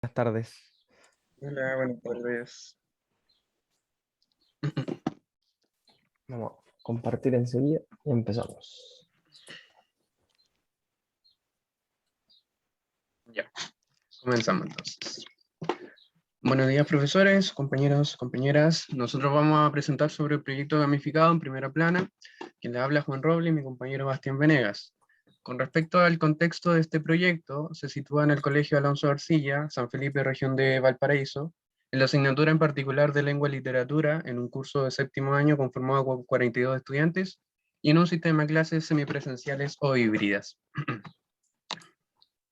Buenas tardes. Hola, buenas tardes. Vamos a compartir enseguida y empezamos. Ya, comenzamos entonces. Buenos días, profesores, compañeros, compañeras. Nosotros vamos a presentar sobre el proyecto gamificado en primera plana. Quien le habla Juan Roble y mi compañero Bastián Venegas. Con respecto al contexto de este proyecto, se sitúa en el Colegio Alonso Arcilla, San Felipe, región de Valparaíso, en la asignatura en particular de Lengua y Literatura, en un curso de séptimo año conformado con 42 estudiantes, y en un sistema de clases semipresenciales o híbridas.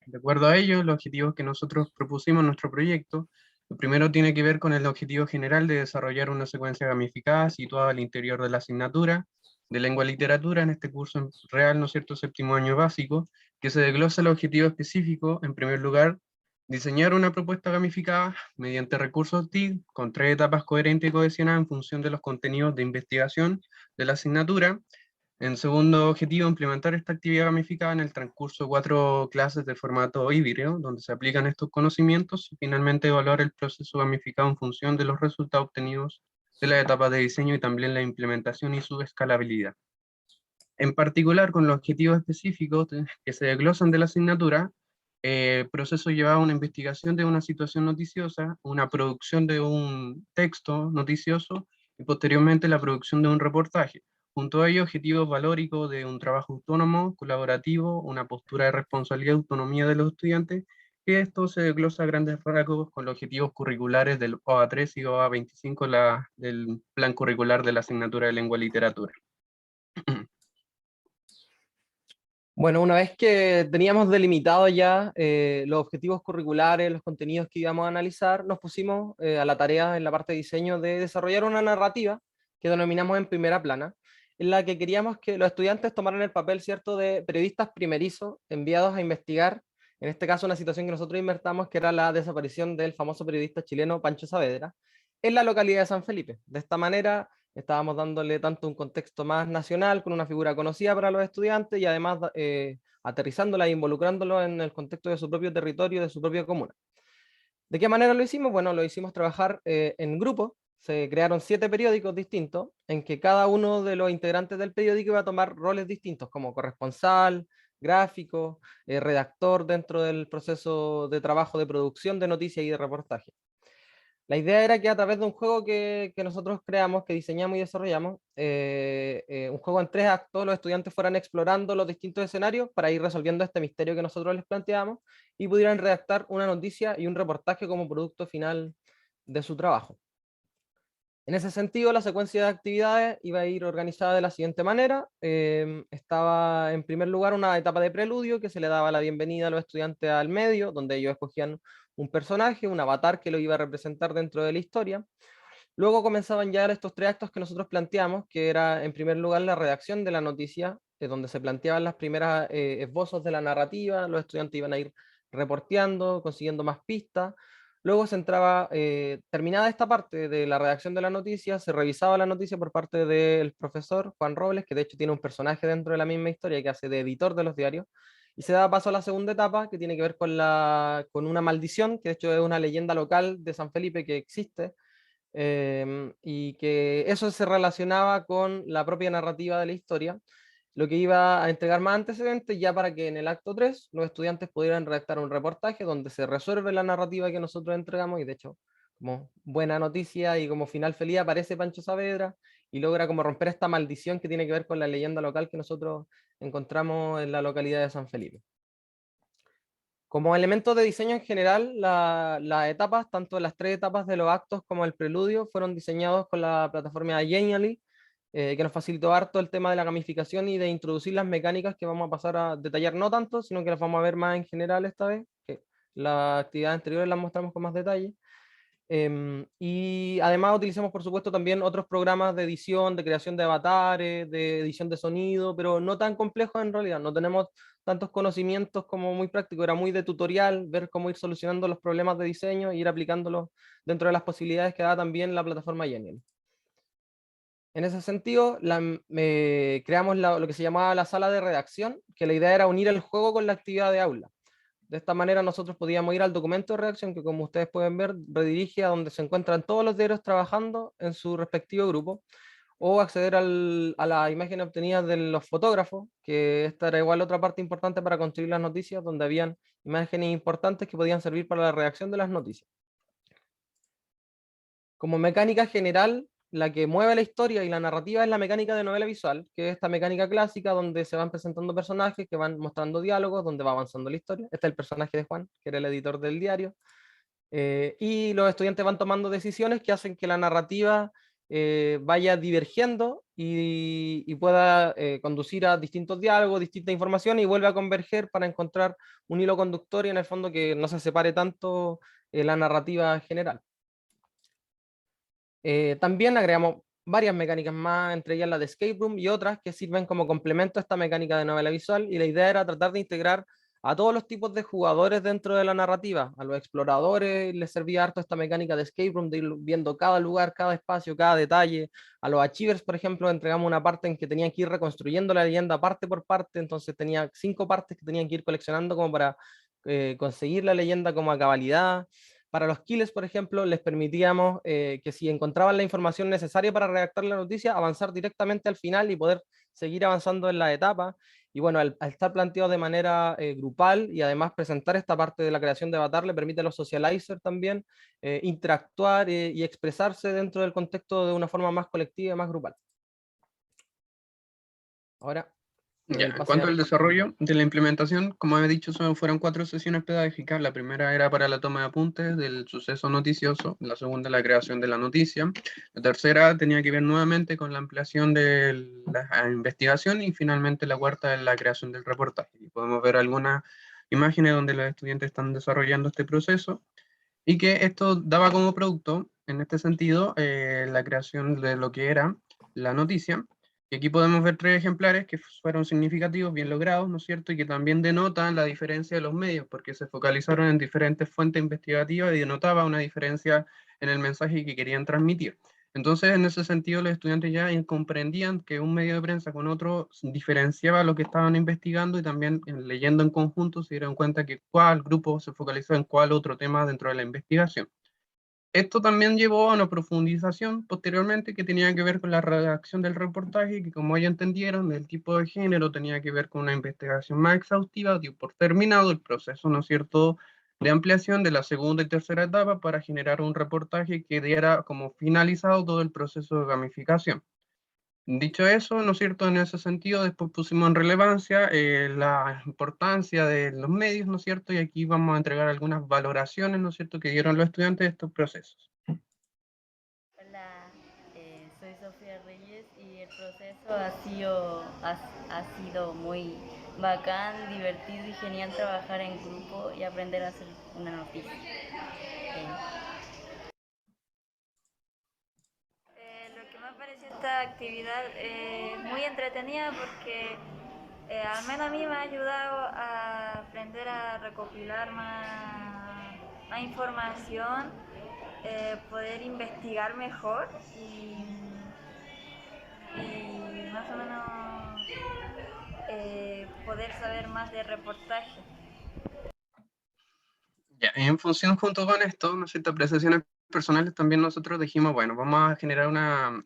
De acuerdo a ello, los objetivos que nosotros propusimos en nuestro proyecto, lo primero tiene que ver con el objetivo general de desarrollar una secuencia gamificada situada al interior de la asignatura de lengua y literatura, en este curso en real, ¿no es cierto?, séptimo año básico, que se desglosa el objetivo específico, en primer lugar, diseñar una propuesta gamificada mediante recursos TIC con 3 etapas coherentes y cohesionadas en función de los contenidos de investigación de la asignatura. En segundo objetivo, implementar esta actividad gamificada en el transcurso de 4 clases de formato híbrido, donde se aplican estos conocimientos y finalmente evaluar el proceso gamificado en función de los resultados obtenidos de las etapas de diseño y también la implementación y su escalabilidad. En particular, con los objetivos específicos que se desglosan de la asignatura, el proceso lleva a una investigación de una situación noticiosa, una producción de un texto noticioso y posteriormente la producción de un reportaje. Junto a ello, objetivos valóricos de un trabajo autónomo, colaborativo, una postura de responsabilidad y autonomía de los estudiantes, que esto se desglosa a grandes rasgos con los objetivos curriculares del OA3 y OA25 del plan curricular de la asignatura de lengua y literatura. Bueno, una vez que teníamos delimitado ya los objetivos curriculares, los contenidos que íbamos a analizar, nos pusimos a la tarea en la parte de diseño de desarrollar una narrativa que denominamos en primera plana, en la que queríamos que los estudiantes tomaran el papel, ¿cierto?, de periodistas primerizos enviados a investigar, en este caso una situación que nosotros invertamos, que era la desaparición del famoso periodista chileno Pancho Saavedra, en la localidad de San Felipe. De esta manera estábamos dándole tanto un contexto más nacional, con una figura conocida para los estudiantes, y además aterrizándola e involucrándolo en el contexto de su propio territorio, de su propia comuna. ¿De qué manera lo hicimos? Bueno, lo hicimos trabajar en grupo. Se crearon 7 periódicos distintos, en que cada uno de los integrantes del periódico iba a tomar roles distintos, como corresponsal, gráfico, redactor dentro del proceso de trabajo de producción de noticias y de reportaje. La idea era que a través de un juego que nosotros creamos, que diseñamos y desarrollamos, un juego en 3 actos, los estudiantes fueran explorando los distintos escenarios para ir resolviendo este misterio que nosotros les planteamos y pudieran redactar una noticia y un reportaje como producto final de su trabajo. En ese sentido, la secuencia de actividades iba a ir organizada de la siguiente manera. Estaba en primer lugar una etapa de preludio que se le daba la bienvenida a los estudiantes al medio, donde ellos escogían un personaje, un avatar que lo iba a representar dentro de la historia. Luego comenzaban ya estos 3 actos que nosotros planteamos, que era en primer lugar la redacción de la noticia, donde se planteaban las primeras esbozos de la narrativa, los estudiantes iban a ir reporteando, consiguiendo más pistas. Luego se entraba, terminada esta parte de la redacción de la noticia, se revisaba la noticia por parte del profesor Juan Robles, que de hecho tiene un personaje dentro de la misma historia que hace de editor de los diarios, y se daba paso a la segunda etapa, que tiene que ver con una maldición, que de hecho es una leyenda local de San Felipe que existe, y que eso se relacionaba con la propia narrativa de la historia, lo que iba a entregar más antecedentes ya para que en el acto 3 los estudiantes pudieran redactar un reportaje donde se resuelve la narrativa que nosotros entregamos, y de hecho, como buena noticia y como final feliz, aparece Pancho Saavedra y logra como romper esta maldición que tiene que ver con la leyenda local que nosotros encontramos en la localidad de San Felipe. Como elemento de diseño en general, las etapas, tanto las 3 etapas de los actos como el preludio, fueron diseñados con la plataforma Genially, que nos facilitó harto el tema de la gamificación y de introducir las mecánicas que vamos a pasar a detallar no tanto, sino que las vamos a ver más en general esta vez, que las actividades anteriores las mostramos con más detalle. Y además utilizamos, por supuesto, también otros programas de edición, de creación de avatares, de edición de sonido, pero no tan complejos en realidad. No tenemos tantos conocimientos como muy prácticos, era muy de tutorial, ver cómo ir solucionando los problemas de diseño e ir aplicándolos dentro de las posibilidades que da también la plataforma Genial. En ese sentido, creamos lo que se llamaba la sala de redacción, que la idea era unir el juego con la actividad de aula. De esta manera nosotros podíamos ir al documento de redacción, que como ustedes pueden ver, redirige a donde se encuentran todos los diarios trabajando en su respectivo grupo, o acceder a la imagen obtenida de los fotógrafos, que esta era igual otra parte importante para construir las noticias, donde habían imágenes importantes que podían servir para la redacción de las noticias. Como mecánica general, la que mueve la historia y la narrativa es la mecánica de novela visual, que es esta mecánica clásica donde se van presentando personajes que van mostrando diálogos, donde va avanzando la historia. Este es el personaje de Juan, que era el editor del diario. Y los estudiantes van tomando decisiones que hacen que la narrativa vaya divergiendo y pueda conducir a distintos diálogos, distintas informaciones, y vuelve a converger para encontrar un hilo conductor y en el fondo que no se separe tanto la narrativa general. También agregamos varias mecánicas más, entre ellas la de escape room y otras que sirven como complemento a esta mecánica de novela visual, y la idea era tratar de integrar a todos los tipos de jugadores dentro de la narrativa. A los exploradores les servía harto esta mecánica de escape room, de ir viendo cada lugar, cada espacio, cada detalle. A los achievers, por ejemplo, entregamos una parte en que tenían que ir reconstruyendo la leyenda parte por parte, entonces tenía 5 partes que tenían que ir coleccionando como para conseguir la leyenda como a cabalidad. Para los killers, por ejemplo, les permitíamos que si encontraban la información necesaria para redactar la noticia, avanzar directamente al final y poder seguir avanzando en la etapa. Y bueno, al estar planteado de manera grupal y además presentar esta parte de la creación de Avatar, le permite a los socializers también interactuar y expresarse dentro del contexto de una forma más colectiva y más grupal. Ahora, Ya, el en pase cuanto a... al desarrollo de la implementación, como he dicho, fueron 4 sesiones pedagógicas. La primera era para la toma de apuntes del suceso noticioso, la segunda la creación de la noticia, la tercera tenía que ver nuevamente con la ampliación de la investigación y finalmente la cuarta es la creación del reportaje. Y podemos ver algunas imágenes donde los estudiantes están desarrollando este proceso y que esto daba como producto, en este sentido, la creación de lo que era la noticia. Y aquí podemos ver 3 ejemplares que fueron significativos, bien logrados, ¿no es cierto? Y que también denotan la diferencia de los medios, porque se focalizaron en diferentes fuentes investigativas y denotaba una diferencia en el mensaje que querían transmitir. Entonces, en ese sentido, los estudiantes ya comprendían que un medio de prensa con otro diferenciaba lo que estaban investigando, y también leyendo en conjunto se dieron cuenta que cuál grupo se focalizó en cuál otro tema dentro de la investigación. Esto también llevó a una profundización posteriormente que tenía que ver con la redacción del reportaje, que como ya entendieron, el tipo de género tenía que ver con una investigación más exhaustiva, dio por terminado el proceso, ¿no es cierto?, de ampliación de la segunda y tercera etapa para generar un reportaje que diera como finalizado todo el proceso de gamificación. Dicho eso, ¿no es cierto? En ese sentido, después pusimos en relevancia la importancia de los medios, ¿no es cierto? Y aquí vamos a entregar algunas valoraciones, ¿no es cierto?, que dieron los estudiantes de estos procesos. Hola, soy Sofía Reyes y el proceso ha sido muy bacán, divertido y genial trabajar en grupo y aprender a hacer una noticia. Lo que me pareció esta actividad muy entretenida porque al menos a mí me ha ayudado a aprender a recopilar más información, poder investigar mejor y más o menos poder saber más de reportaje. Ya, en función junto con esto, ¿no es cierto?, apreciaciones personales, también nosotros dijimos, bueno, vamos a generar una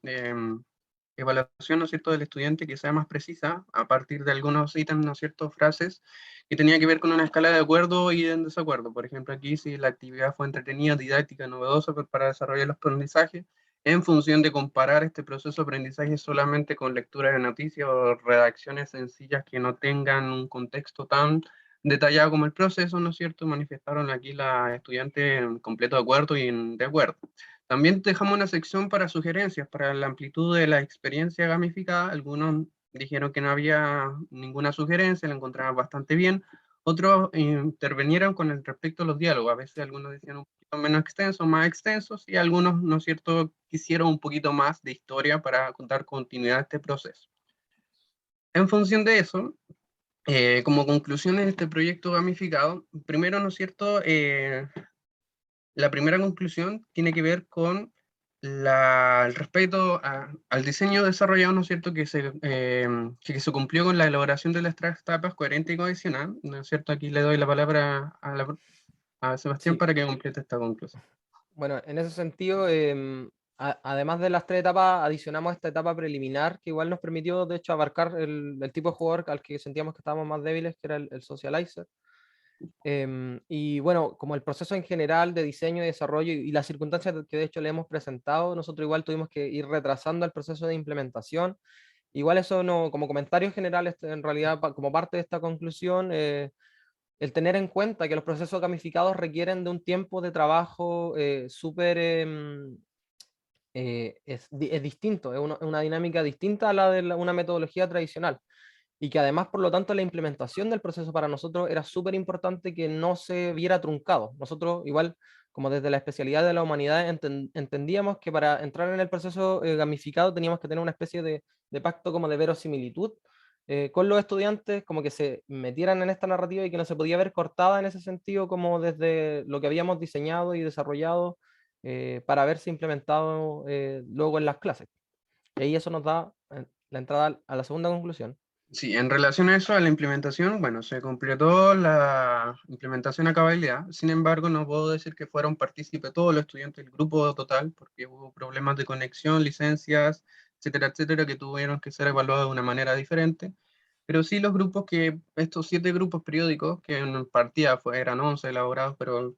evaluación, ¿no es cierto?, del estudiante que sea más precisa a partir de algunos ítems, ¿no es cierto?, frases, que tenía que ver con una escala de acuerdo y de desacuerdo. Por ejemplo, aquí si la actividad fue entretenida, didáctica, novedosa para desarrollar los aprendizajes, en función de comparar este proceso de aprendizaje solamente con lectura de noticias o redacciones sencillas que no tengan un contexto tan detallado como el proceso, ¿no es cierto?, manifestaron aquí las estudiantes en completo acuerdo y en de acuerdo. También dejamos una sección para sugerencias, para la amplitud de la experiencia gamificada. Algunos dijeron que no había ninguna sugerencia, la encontraban bastante bien. Otros intervinieron con respecto a los diálogos. A veces algunos decían un poquito menos extensos, más extensos, y algunos, ¿no es cierto?, quisieron un poquito más de historia para dar continuidad a este proceso. En función de eso, como conclusión en este proyecto gamificado, primero, ¿no es cierto?, la primera conclusión tiene que ver con Respecto al diseño desarrollado, ¿no es cierto?, que se cumplió con la elaboración de las tres etapas coherente y cohesionada, ¿no es cierto? Aquí le doy la palabra a Sebastián Sí, para que complete esta conclusión. bueno, en ese sentido, además de las 3 etapas, adicionamos esta etapa preliminar que igual nos permitió, de hecho, abarcar el tipo de jugador al que sentíamos que estábamos más débiles, que era el socializer. Y bueno, como el proceso en general de diseño y desarrollo y las circunstancias que de hecho le hemos presentado, nosotros igual tuvimos que ir retrasando el proceso de implementación. Igual eso no, como comentarios generales, en realidad como parte de esta conclusión, el tener en cuenta que los procesos gamificados requieren de un tiempo de trabajo súper, es distinto, es una dinámica distinta a la de una metodología tradicional y que además, por lo tanto, la implementación del proceso para nosotros era súper importante que no se viera truncado. Nosotros, igual, como desde la especialidad de la humanidad, entendíamos que para entrar en el proceso gamificado teníamos que tener una especie de pacto como de verosimilitud con los estudiantes, como que se metieran en esta narrativa y que no se podía ver cortada en ese sentido, como desde lo que habíamos diseñado y desarrollado para verse implementado luego en las clases. Y ahí eso nos da la entrada a la segunda conclusión. Sí, en relación a eso, a la implementación, bueno, se completó la implementación a cabalidad. Sin embargo, no puedo decir que fueron partícipes todos los estudiantes del grupo total, porque hubo problemas de conexión, licencias, etcétera, etcétera, que tuvieron que ser evaluados de una manera diferente. Pero sí los grupos estos 7 grupos periódicos, que en partida eran 11 elaborados, pero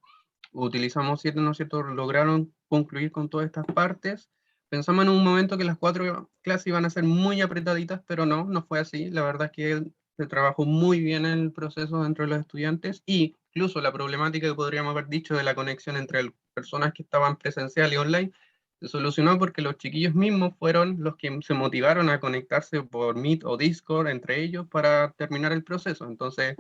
utilizamos 7, ¿no es cierto?, lograron concluir con todas estas partes. Pensamos en un momento que las 4 clases iban a ser muy apretaditas, pero no fue así. La verdad es que se trabajó muy bien el proceso dentro de los estudiantes, y incluso la problemática que podríamos haber dicho de la conexión entre personas que estaban presencial y online, se solucionó porque los chiquillos mismos fueron los que se motivaron a conectarse por Meet o Discord entre ellos para terminar el proceso. Entonces,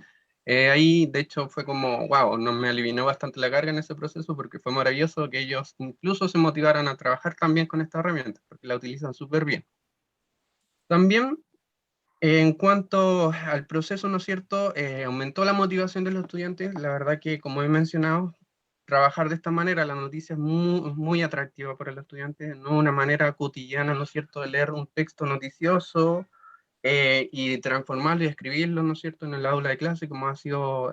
ahí, de hecho, fue como, wow, me alivió bastante la carga en ese proceso porque fue maravilloso que ellos incluso se motivaran a trabajar también con esta herramienta, porque la utilizan súper bien. También, en cuanto al proceso, ¿no es cierto?, aumentó la motivación de los estudiantes. La verdad que, como he mencionado, trabajar de esta manera, la noticia es muy atractiva para los estudiantes, no una manera cotidiana, ¿no es cierto?, de leer un texto noticioso y transformarlo y escribirlo, ¿no es cierto?, en el aula de clase, como ha sido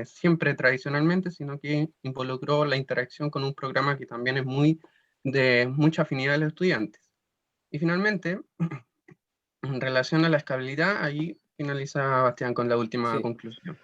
siempre tradicionalmente, sino que involucró la interacción con un programa que también es de mucha afinidad de los estudiantes. Y finalmente, en relación a la escalabilidad, ahí finaliza Bastián con la última Sí. conclusión.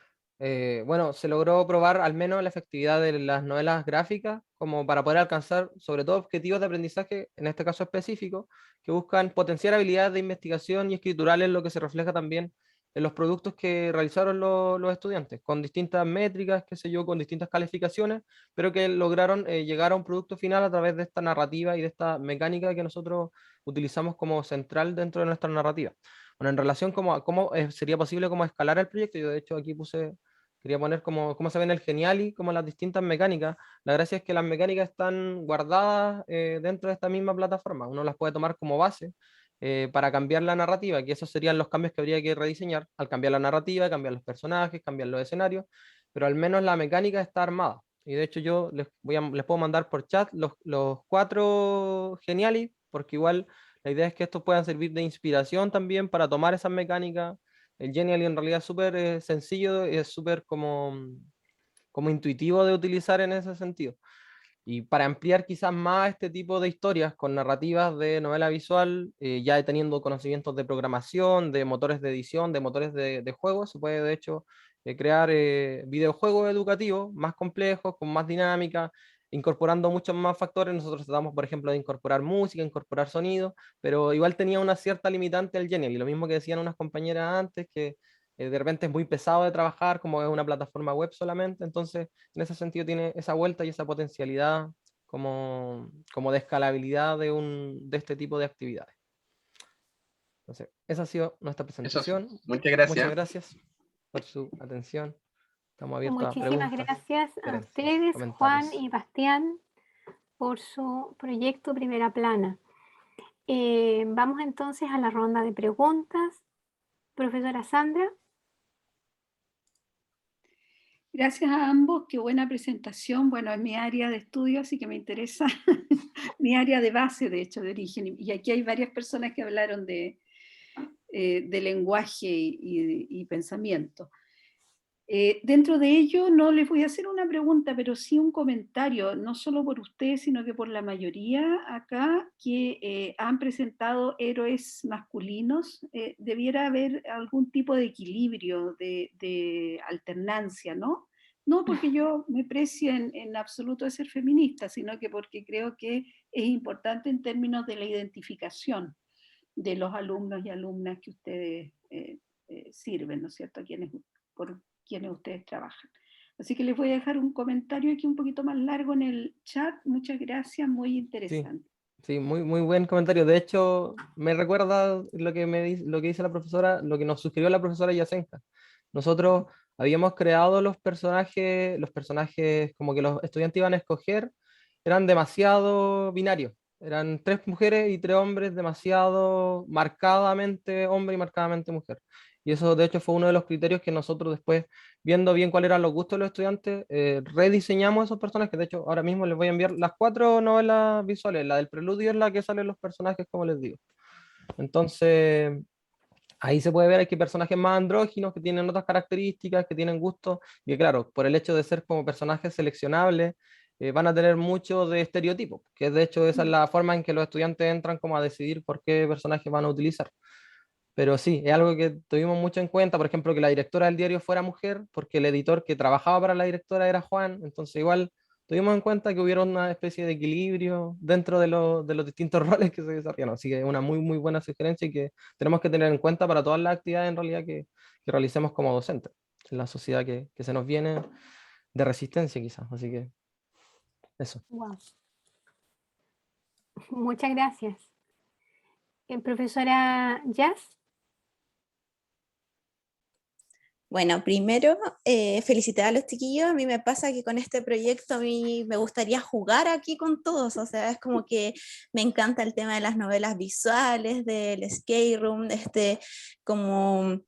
Bueno, se logró probar al menos la efectividad de las novelas gráficas como para poder alcanzar sobre todo objetivos de aprendizaje, en este caso específico, que buscan potenciar habilidades de investigación y escriturales, lo que se refleja también en los productos que realizaron los estudiantes, con distintas métricas, qué sé yo, con distintas calificaciones, pero que lograron llegar a un producto final a través de esta narrativa y de esta mecánica que nosotros utilizamos como central dentro de nuestra narrativa. Bueno, en relación a cómo sería posible como escalar el proyecto, yo de hecho aquí quería poner cómo se ve en el Geniali, como las distintas mecánicas. La gracia es que las mecánicas están guardadas dentro de esta misma plataforma. Uno las puede tomar como base para cambiar la narrativa, que esos serían los cambios que habría que rediseñar al cambiar la narrativa, cambiar los personajes, cambiar los escenarios, pero al menos la mecánica está armada. Y de hecho yo les puedo mandar por chat los 4 Geniali, porque igual la idea es que estos puedan servir de inspiración también para tomar esas mecánicas. El Genially en realidad es súper sencillo, es súper como intuitivo de utilizar en ese sentido. Y para ampliar quizás más este tipo de historias con narrativas de novela visual, ya teniendo conocimientos de programación, de motores de edición, de motores de juegos, se puede de hecho crear videojuegos educativos más complejos, con más dinámica, incorporando muchos más factores. Nosotros tratamos, por ejemplo, de incorporar música, incorporar sonido, pero igual tenía una cierta limitante el Genial, y lo mismo que decían unas compañeras antes, que de repente es muy pesado de trabajar, como es una plataforma web solamente, entonces en ese sentido tiene esa vuelta y esa potencialidad como de escalabilidad de este tipo de actividades. Entonces, esa ha sido nuestra Eso sí, presentación. muchas Muchas gracias. gracias por su atención. Estamos abiertos a Muchísimas preguntas, gracias a sugerencias, ustedes, Juan comentarios. y Bastián, por su proyecto Primera Plana. Vamos entonces a la ronda de preguntas. Profesora Sandra. Gracias a ambos, qué buena presentación. Bueno, es mi área de estudio, así que me interesa mi área de base, de hecho, de origen. Y aquí hay varias personas que hablaron de lenguaje y pensamiento. Dentro de ello, no les voy a hacer una pregunta, pero sí un comentario, no solo por ustedes, sino que por la mayoría acá que han presentado héroes masculinos. Debiera haber algún tipo de equilibrio, de alternancia, ¿no? No porque yo me precie en absoluto de ser feminista, sino que porque creo que es importante en términos de la identificación de los alumnos y alumnas que ustedes sirven, ¿no es cierto? Por quienes ustedes trabajan. Así que les voy a dejar un comentario aquí un poquito más largo en el chat. Muchas gracias, muy interesante. Sí, muy, muy buen comentario. De hecho, me recuerda lo que, lo que dice la profesora, lo que nos sugirió la profesora Yasenka. Nosotros habíamos creado los personajes como que los estudiantes iban a escoger, eran demasiado binarios. Eran 3 mujeres y 3 hombres, demasiado marcadamente hombre y marcadamente mujer. Y eso, de hecho, fue uno de los criterios que nosotros después, viendo bien cuáles eran los gustos de los estudiantes, rediseñamos esos personajes. De hecho, ahora mismo les voy a enviar las 4 novelas visuales. La del preludio es la que salen los personajes, como les digo. Entonces, ahí se puede ver que hay personajes más andróginos, que tienen otras características, que tienen gustos, y que claro, por el hecho de ser como personajes seleccionables, van a tener mucho de estereotipos, que de hecho esa es la forma en que los estudiantes entran como a decidir por qué personajes van a utilizar. Pero sí, es algo que tuvimos mucho en cuenta, por ejemplo, que la directora del diario fuera mujer, porque el editor que trabajaba para la directora era Juan, entonces igual tuvimos en cuenta que hubiera una especie de equilibrio dentro de los distintos roles que se desarrollan, así que es una muy, muy buena sugerencia y que tenemos que tener en cuenta para todas las actividades en realidad que realicemos como docentes, en la sociedad que se nos viene de resistencia quizás, así que eso. Wow. Muchas gracias. Profesora Jazz. Bueno, primero, felicitar a los chiquillos. A mí me pasa que con este proyecto a mí me gustaría jugar aquí con todos, o sea, es como que me encanta el tema de las novelas visuales, del escape room, como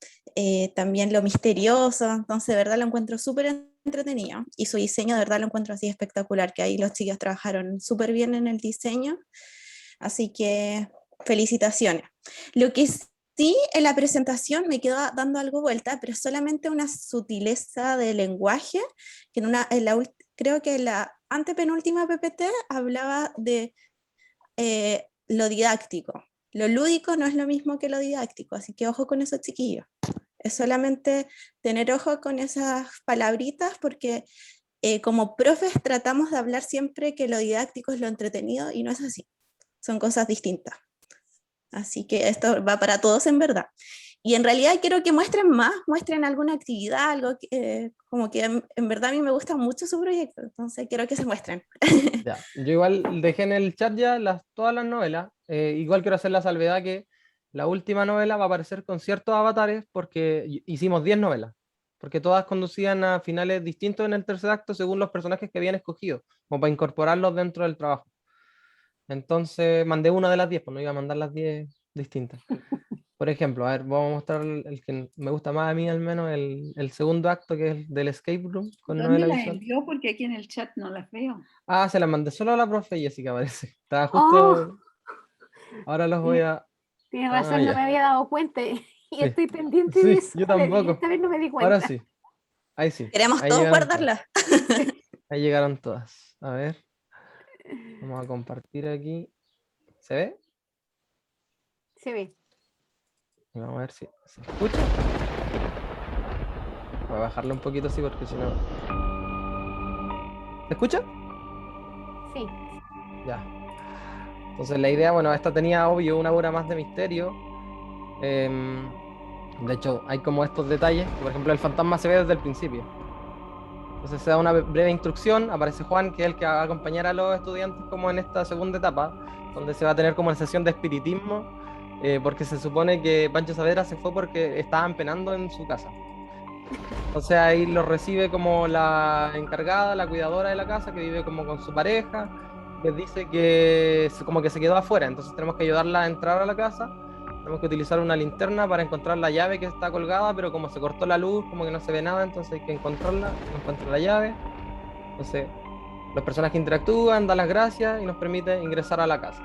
también lo misterioso, entonces de verdad lo encuentro súper entretenido, y su diseño de verdad lo encuentro así espectacular, que ahí los chicos trabajaron súper bien en el diseño, así que felicitaciones. Lo que sí, en la presentación me quedó dando algo vuelta, pero solamente una sutileza de lenguaje, que creo que en la antepenúltima PPT hablaba de lo didáctico. Lo lúdico no es lo mismo que lo didáctico, así que ojo con esos chiquillos. Es solamente tener ojo con esas palabritas, porque como profes tratamos de hablar siempre que lo didáctico es lo entretenido, y no es así. Son cosas distintas. Así que esto va para todos en verdad. Y en realidad quiero que muestren alguna actividad, algo como que en verdad a mí me gusta mucho su proyecto, entonces quiero que se muestren. Ya. Yo igual dejé en el chat ya todas las novelas, igual quiero hacer la salvedad que la última novela va a aparecer con ciertos avatares porque hicimos 10 novelas, porque todas conducían a finales distintos en el tercer acto según los personajes que habían escogido, como para incorporarlos dentro del trabajo. Entonces mandé una de las 10, pues no iba a mandar las 10 distintas. Por ejemplo, a ver, vamos a mostrar el que me gusta más a mí al menos, el segundo acto, que es el del escape room con ¿Dónde novela las visual. envió? Porque aquí en el chat no las veo. Ah, se las mandé solo a la profe Jessica, parece. Estaba justo... Ahora los voy a... Tienes razón, no me había dado cuenta y Sí. estoy pendiente Sí, de eso. yo tampoco. Esta vez no me di cuenta. Ahora sí. Ahí sí. Queremos Ahí todos llegaron guardarla. todas. Ahí llegaron todas. A ver. Vamos a compartir aquí. ¿Se ve? Se ve. Vamos a ver si se escucha. Voy a bajarle un poquito así porque si no... ¿Se escucha? Sí. Ya. Entonces la idea, bueno, esta tenía obvio una hora más de misterio. De hecho, hay como estos detalles, que, por ejemplo, el fantasma se ve desde el principio. Entonces se da una breve instrucción, aparece Juan, que es el que va a acompañar a los estudiantes como en esta segunda etapa, donde se va a tener como una sesión de espiritismo, porque se supone que Pancho Saavedra se fue porque estaban penando en su casa. Entonces ahí lo recibe como la encargada, la cuidadora de la casa, que vive como con su pareja, les dice que como que se quedó afuera, entonces tenemos que ayudarla a entrar a la casa, tenemos que utilizar una linterna para encontrar la llave que está colgada, pero como se cortó la luz, como que no se ve nada, entonces hay que encontrarla, no encuentro la llave. Entonces, los personajes interactúan, dan las gracias y nos permite ingresar a la casa.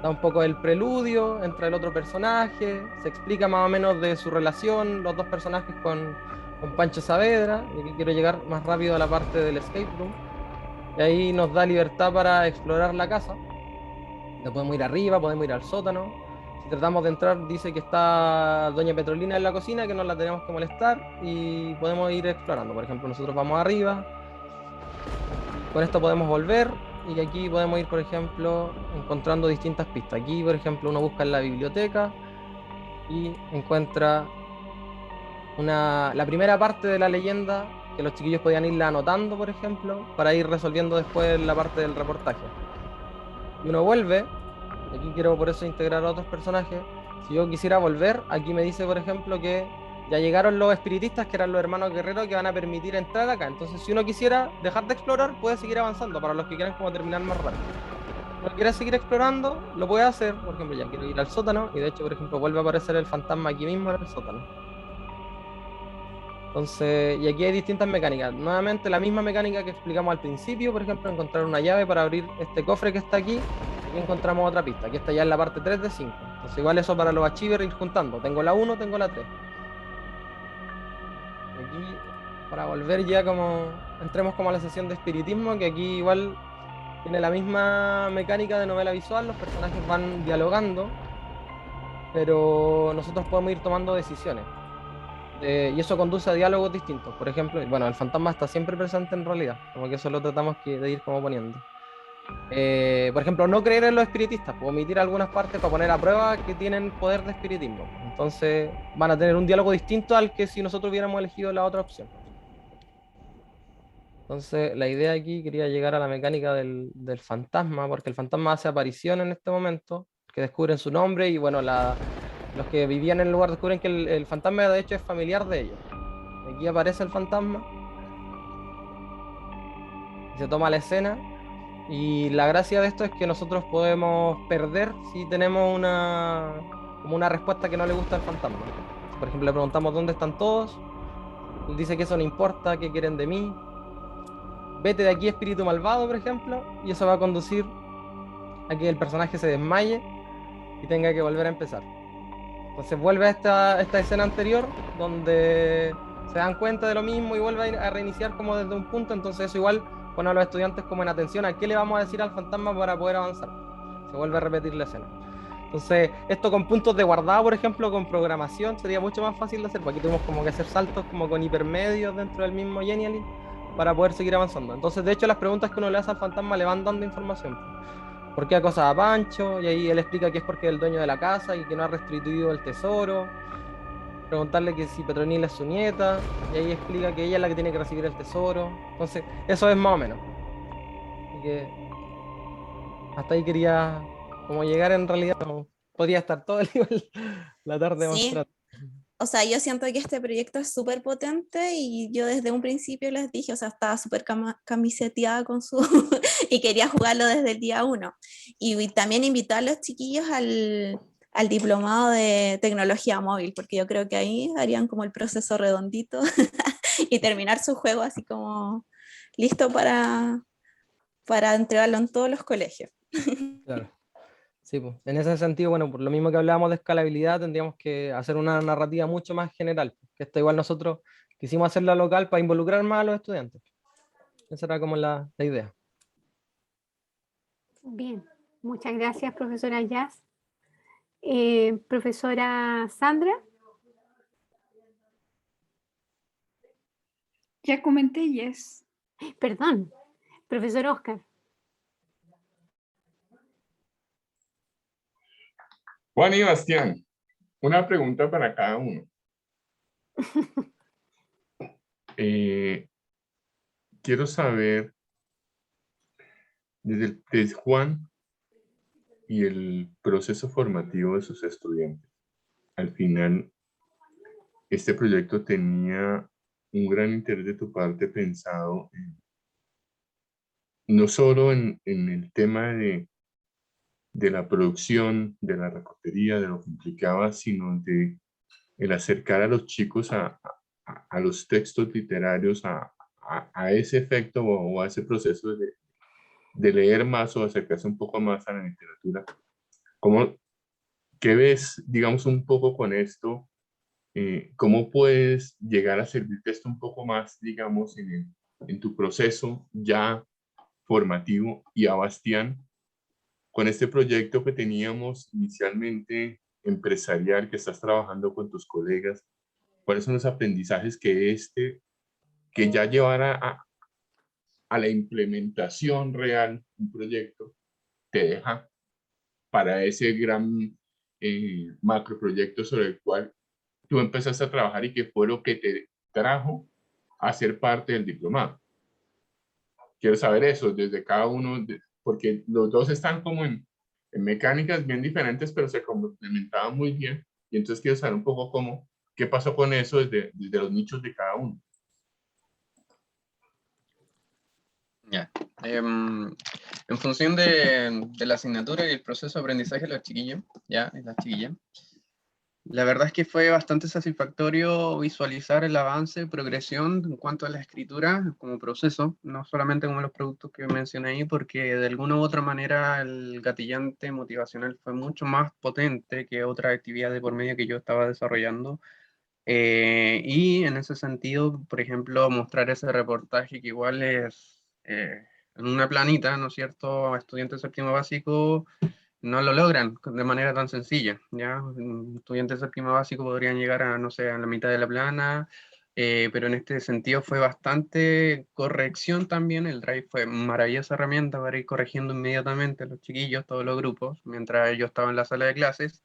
Da un poco el preludio, entra el otro personaje, se explica más o menos de su relación, los dos personajes con Pancho Saavedra, y aquí quiero llegar más rápido a la parte del escape room. Y ahí nos da libertad para explorar la casa. Ya podemos ir arriba, podemos ir al sótano. Si tratamos de entrar, dice que está Doña Petrolina en la cocina, que no la tenemos que molestar, y podemos ir explorando. Por ejemplo, nosotros vamos arriba, con esto podemos volver, y aquí podemos ir, por ejemplo, encontrando distintas pistas. Aquí, por ejemplo, uno busca en la biblioteca y encuentra la primera parte de la leyenda, que los chiquillos podían irla anotando, por ejemplo, para ir resolviendo después la parte del reportaje. Y uno vuelve, aquí quiero por eso integrar a otros personajes. Si yo quisiera volver, aquí me dice, por ejemplo, que ya llegaron los espiritistas, que eran los hermanos guerreros, que van a permitir entrar acá. Entonces, si uno quisiera dejar de explorar, puede seguir avanzando, para los que quieran como terminar más rápido. Si uno quiere seguir explorando, lo puede hacer. Por ejemplo, ya quiero ir al sótano, y de hecho, por ejemplo, vuelve a aparecer el fantasma aquí mismo en el sótano. Entonces, y aquí hay distintas mecánicas. Nuevamente la misma mecánica que explicamos al principio, por ejemplo, encontrar una llave para abrir este cofre que está aquí. Aquí encontramos otra pista, que está ya en la parte 3 de 5. Entonces igual eso para los achievers ir juntando. Tengo la 1, tengo la 3. Y aquí, para volver ya como, entremos como a la sesión de espiritismo, que aquí igual tiene la misma mecánica de novela visual, los personajes van dialogando, pero nosotros podemos ir tomando decisiones. Y eso conduce a diálogos distintos. Por ejemplo, bueno, el fantasma está siempre presente en realidad, como que eso lo tratamos de ir como poniendo. Por ejemplo, no creer en los espiritistas, puedo omitir algunas partes para poner a prueba que tienen poder de espiritismo. Entonces van a tener un diálogo distinto al que si nosotros hubiéramos elegido la otra opción. Entonces la idea aquí, quería llegar a la mecánica del fantasma, porque el fantasma hace aparición en este momento, que descubren su nombre y bueno, los que vivían en el lugar descubren que el fantasma de hecho es familiar de ellos. Aquí aparece el fantasma y se toma la escena. Y la gracia de esto es que nosotros podemos perder si tenemos como una respuesta que no le gusta al fantasma. Si, por ejemplo, le preguntamos dónde están todos, él dice que eso no importa, que quieren de mí. Vete de aquí, espíritu malvado, por ejemplo, y eso va a conducir a que el personaje se desmaye y tenga que volver a empezar. Entonces vuelve a esta escena anterior donde se dan cuenta de lo mismo y vuelve a reiniciar como desde un punto. Entonces eso igual pone a los estudiantes como en atención a qué le vamos a decir al fantasma para poder avanzar. Se vuelve a repetir la escena. Entonces esto con puntos de guardado, por ejemplo, con programación sería mucho más fácil de hacer, porque aquí tuvimos como que hacer saltos como con hipermedios dentro del mismo Genially para poder seguir avanzando. Entonces de hecho las preguntas que uno le hace al fantasma le van dando información. ¿Por qué acosa a Pancho? Y ahí él explica que es porque es el dueño de la casa y que no ha restituido el tesoro. Preguntarle que si Petronila es su nieta, y ahí explica que ella es la que tiene que recibir el tesoro. Entonces, eso es más o menos. Así que hasta ahí quería como llegar, en realidad, no, podría estar todo el día la tarde Sí, mostrando. o sea, yo siento que este proyecto es súper potente y yo desde un principio les dije, o sea, estaba súper camiseteada con su y quería jugarlo desde el día 1. Y también invitar a los chiquillos al diplomado de tecnología móvil, porque yo creo que ahí harían como el proceso redondito y terminar su juego así como listo para entregarlo en todos los colegios. Claro. Sí, pues. En ese sentido, bueno, por lo mismo que hablábamos de escalabilidad, tendríamos que hacer una narrativa mucho más general, que esto igual nosotros quisimos hacerla local para involucrar más a los estudiantes. Esa era como la idea. Bien, muchas gracias, profesora Jazz. Profesora Sandra. Ya comenté, Yes. Perdón, profesor Oscar. Juan y Bastián, una pregunta para cada uno. Quiero saber, desde Juan y el proceso formativo de sus estudiantes. Al final, este proyecto tenía un gran interés de tu parte pensado no solo en el tema de de la producción, de la reportería, de lo que implicaba, sino de el acercar a los chicos a los textos literarios, a ese efecto o a ese proceso de leer más o acercarse un poco más a la literatura. ¿Qué ves, digamos, un poco con esto? ¿Cómo puedes llegar a servirte esto un poco más, digamos, en tu proceso ya formativo y a Bastián, con este proyecto que teníamos inicialmente empresarial, que estás trabajando con tus colegas? ¿Cuáles son los aprendizajes que ya llevara a la implementación real un proyecto te deja para ese gran macroproyecto sobre el cual tú empezaste a trabajar y que fue lo que te trajo a ser parte del diplomado? Quiero saber eso desde cada uno, porque los dos están como en mecánicas bien diferentes, pero se complementaban muy bien. Y entonces quiero saber un poco qué pasó con eso desde los nichos de cada uno. Ya. En función de la asignatura y el proceso de aprendizaje de los chiquillos, ya, y las chiquillas, la verdad es que fue bastante satisfactorio visualizar el avance, progresión en cuanto a la escritura como proceso, no solamente como los productos que mencioné ahí, porque de alguna u otra manera el gatillante motivacional fue mucho más potente que otras actividades por medio que yo estaba desarrollando. Y en ese sentido, por ejemplo, mostrar ese reportaje que igual es en una planita, ¿no es cierto? Estudiantes de séptimo básico no lo logran de manera tan sencilla, ¿ya? Estudiantes de séptimo básico podrían llegar a, no sé, a la mitad de la plana, pero en este sentido fue bastante corrección también. El Drive fue maravillosa herramienta para ir corrigiendo inmediatamente a los chiquillos, todos los grupos, mientras ellos estaban en la sala de clases,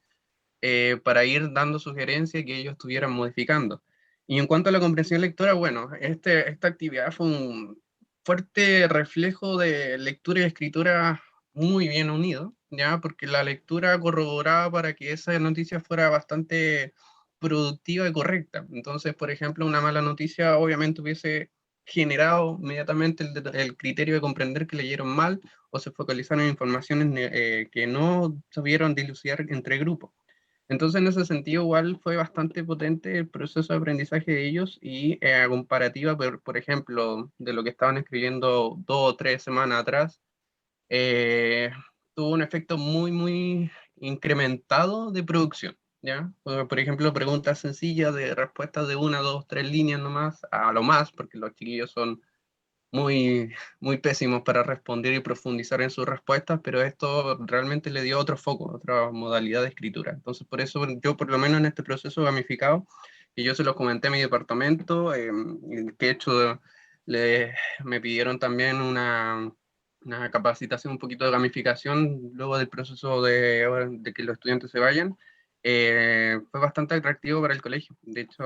para ir dando sugerencias que ellos estuvieran modificando. Y en cuanto a la comprensión lectora, bueno, esta actividad fue un fuerte reflejo de lectura y escritura muy bien unido, ¿ya? Porque la lectura corroboraba para que esa noticia fuera bastante productiva y correcta. Entonces, por ejemplo, una mala noticia obviamente hubiese generado inmediatamente el criterio de comprender que leyeron mal o se focalizaron en informaciones que no supieron dilucidar entre grupos. Entonces, en ese sentido, igual fue bastante potente el proceso de aprendizaje de ellos y a comparativa, por ejemplo, de lo que estaban escribiendo 2 o 3 semanas atrás, eh, tuvo un efecto muy, muy incrementado de producción, ¿ya? Por ejemplo, preguntas sencillas de respuestas de 1, 2, 3 líneas nomás, a lo más, porque los chiquillos son muy, muy pésimos para responder y profundizar en sus respuestas, pero esto realmente le dio otro foco, otra modalidad de escritura. Entonces, por eso yo, por lo menos en este proceso gamificado, y yo se lo comenté a mi departamento, que de hecho me pidieron también una capacitación, un poquito de gamificación luego del proceso de que los estudiantes se vayan. Fue bastante atractivo para el colegio. De hecho,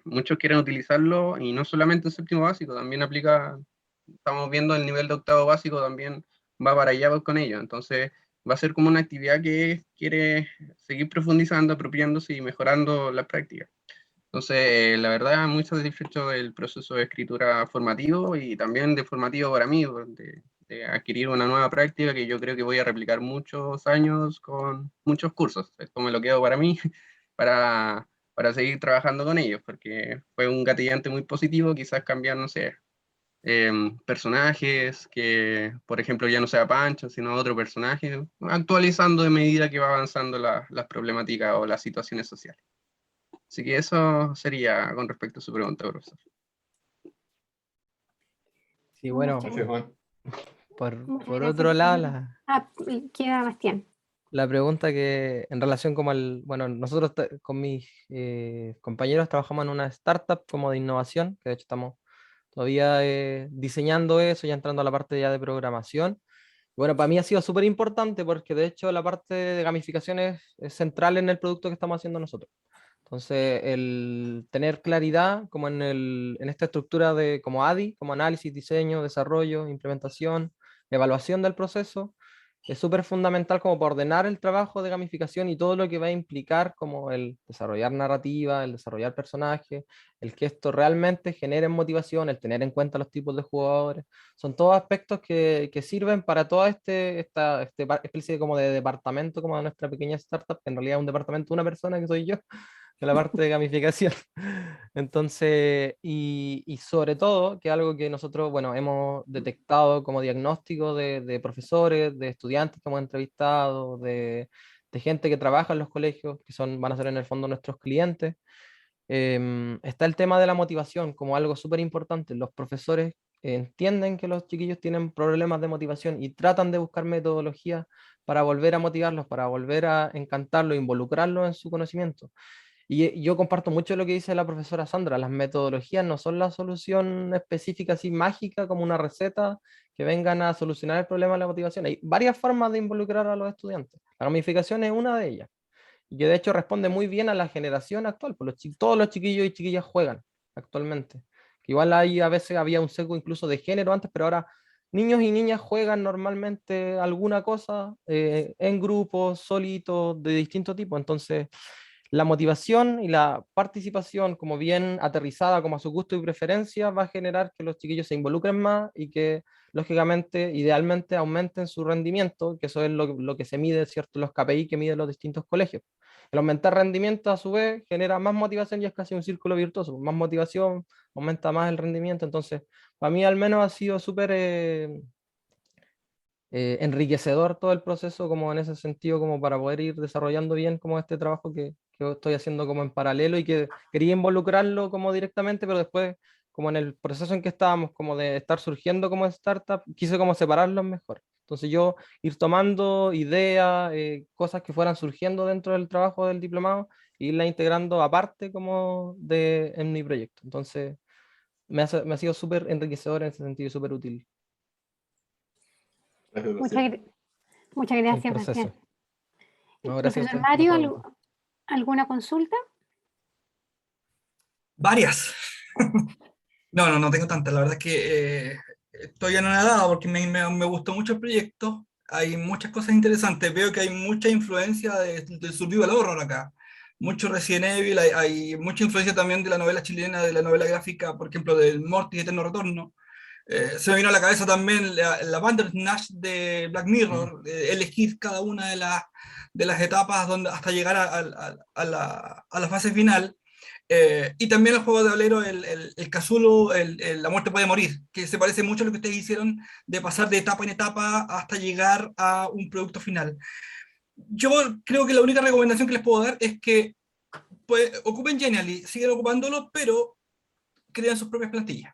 muchos quieren utilizarlo y no solamente en séptimo básico, también aplica, estamos viendo el nivel de octavo básico también va para allá con ello. Entonces, va a ser como una actividad que quiere seguir profundizando, apropiándose y mejorando la práctica. Entonces, la verdad, muy satisfecho del proceso de escritura formativo y también de formativo para mí, de adquirir una nueva práctica que yo creo que voy a replicar muchos años con muchos cursos. Esto me lo quedo para mí, para seguir trabajando con ellos, porque fue un gatillante muy positivo, quizás cambiar, no sé, personajes, que por ejemplo ya no sea Pancho, sino otro personaje, actualizando de medida que va avanzando las problemáticas o las situaciones sociales. Así que eso sería con respecto a su pregunta, profesor. Sí, bueno, Gracias, Juan. por otro lado, Queda Bastián. la pregunta que en relación como bueno, nosotros con mis compañeros trabajamos en una startup como de innovación, que de hecho estamos todavía diseñando eso, ya entrando a la parte ya de programación. Bueno, para mí ha sido súper importante porque de hecho la parte de gamificación es central en el producto que estamos haciendo nosotros. Entonces, el tener claridad como en esta estructura de como ADI, como análisis, diseño, desarrollo, implementación, evaluación del proceso, es súper fundamental como para ordenar el trabajo de gamificación y todo lo que va a implicar como el desarrollar narrativa, el desarrollar personajes, el que esto realmente genere motivación, el tener en cuenta los tipos de jugadores. Son todos aspectos que sirven para toda esta especie como de departamento como de nuestra pequeña startup, que en realidad es un departamento de una persona que soy yo, de la parte de gamificación. Entonces, y sobre todo, que algo que nosotros, bueno, hemos detectado como diagnóstico de profesores, de estudiantes que hemos entrevistado, de gente que trabaja en los colegios, que van a ser en el fondo nuestros clientes, está el tema de la motivación como algo súper importante. Los profesores entienden que los chiquillos tienen problemas de motivación y tratan de buscar metodologías para volver a motivarlos, para volver a encantarlos, involucrarlos en su conocimiento. Y yo comparto mucho lo que dice la profesora Sandra, las metodologías no son la solución específica así mágica como una receta que vengan a solucionar el problema de la motivación. Hay varias formas de involucrar a los estudiantes. La gamificación es una de ellas. Y que de hecho responde muy bien a la generación actual, pues todos los chiquillos y chiquillas juegan actualmente. Que igual hay, a veces había un sesgo incluso de género antes, pero ahora niños y niñas juegan normalmente alguna cosa en grupos, solitos, de distinto tipo. Entonces, la motivación y la participación, como bien aterrizada, como a su gusto y preferencia, va a generar que los chiquillos se involucren más y que, lógicamente, idealmente aumenten su rendimiento, que eso es lo que se mide, ¿cierto? Los KPI que miden los distintos colegios. El aumentar rendimiento, a su vez, genera más motivación y es casi un círculo virtuoso. Más motivación, aumenta más el rendimiento. Entonces, para mí al menos ha sido súper enriquecedor todo el proceso, como en ese sentido, como para poder ir desarrollando bien como este trabajo que estoy haciendo como en paralelo y que quería involucrarlo como directamente, pero después, como en el proceso en que estábamos, como de estar surgiendo como startup, quise como separarlos mejor. Entonces yo ir tomando ideas, cosas que fueran surgiendo dentro del trabajo del diplomado, e irla integrando aparte como en mi proyecto. Entonces me ha sido súper enriquecedor en ese sentido, súper útil Muchas el gracias, proceso. Bastián. No, gracias a Profesor usted por la Mario, pregunta. ¿alguna consulta? Varias. No tengo tantas. La verdad es que estoy anonadado porque me gustó mucho el proyecto. Hay muchas cosas interesantes. Veo que hay mucha influencia del survival horror acá. Mucho Resident Evil, hay mucha influencia también de la novela chilena, de la novela gráfica, por ejemplo, del Morty Eterno Retorno. Se me vino a la cabeza también la Bandersnatch de Black Mirror, elegir cada una de las etapas hasta llegar a la fase final. Y también el juego de tablero, el Cthulhu, La muerte puede morir, que se parece mucho a lo que ustedes hicieron de pasar de etapa en etapa hasta llegar a un producto final. Yo creo que la única recomendación que les puedo dar es que pues, ocupen Genially, sigan ocupándolo, pero crean sus propias plantillas.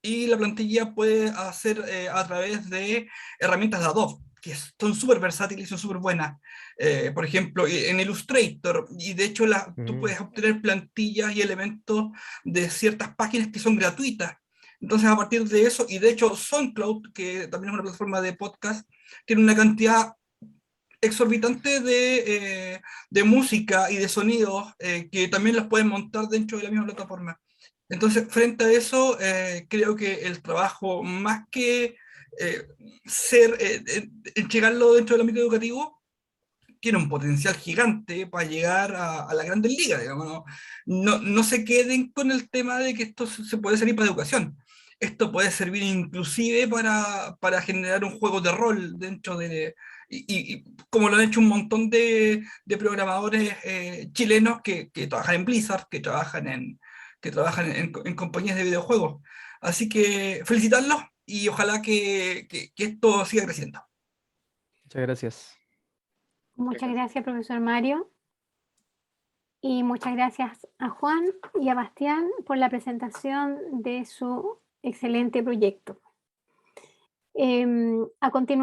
Y la plantilla puede hacer a través de herramientas de Adobe, que son súper versátiles y son súper buenas. Por ejemplo, en Illustrator, y de hecho tú puedes obtener plantillas y elementos de ciertas páginas que son gratuitas. Entonces, a partir de eso, y de hecho SoundCloud, que también es una plataforma de podcast, tiene una cantidad exorbitante de música y de sonidos que también los pueden montar dentro de la misma plataforma. Entonces, frente a eso, creo que el trabajo, más que entregarlo dentro del ámbito educativo, tiene un potencial gigante para llegar a la grandes ligas, digamos, no se queden con el tema de que esto se puede servir para educación. Esto puede servir inclusive para generar un juego de rol dentro de... Y como lo han hecho un montón de programadores chilenos que trabajan en Blizzard, que trabajan en compañías de videojuegos. Así que felicitarlos y ojalá que esto siga creciendo. Muchas gracias. Muchas gracias, profesor Mario. Y muchas gracias a Juan y a Bastián por la presentación de su excelente proyecto. A continuación,